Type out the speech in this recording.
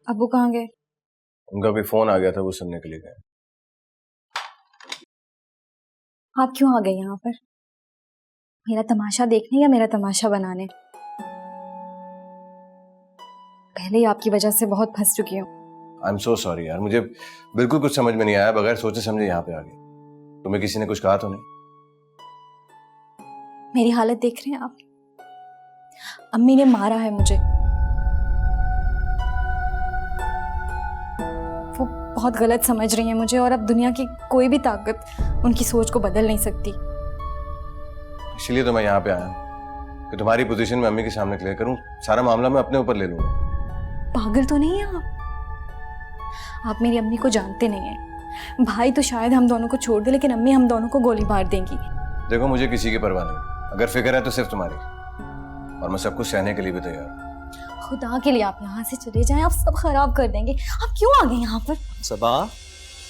अब्बू कहाँ गए? उनका भी फोन आ गया था, वो सुनने के लिए गए। आप क्यों आ गए यहाँ पर? मेरा तमाशा देखने या मेरा तमाशा बनाने? पहले ही आपकी वजह से बहुत फंस चुकी हूँ। आई एम सो सॉरी यार, मुझे बिल्कुल कुछ समझ में नहीं आया, बगैर सोचे समझे यहाँ पे आ गए। तुम्हें किसी ने कुछ कहा तो नहीं? मेरी हालत देख रहे हैं आप? अम्मी ने मारा है मुझे। वो बहुत गलत समझ रही है मुझे, और अब दुनिया की कोई भी ताकत उनकी सोच को बदल नहीं सकती। इसीलिए तो मैं यहाँ पे आया हूँ कि तुम्हारी पोजीशन में अम्मी के सामने क्लियर करूँ, सारा मामला मैं अपने ऊपर ले लूंगा। पागल तो नहीं है आप मेरी अम्मी को जानते नहीं हैं। भाई तो शायद हम दोनों को छोड़ दे, लेकिन अम्मी हम दोनों को गोली मार देंगी। देखो, मुझे किसी की परवाह नहीं, अगर फिक्र है तो सिर्फ तुम्हारी, और मैं सब कुछ सहने के लिए भी तैयार हूँ। खुदा के लिए आप यहाँ से चले जाएं, आप सब खराब कर देंगे। आप क्यों आ गए यहाँ पर? सबा,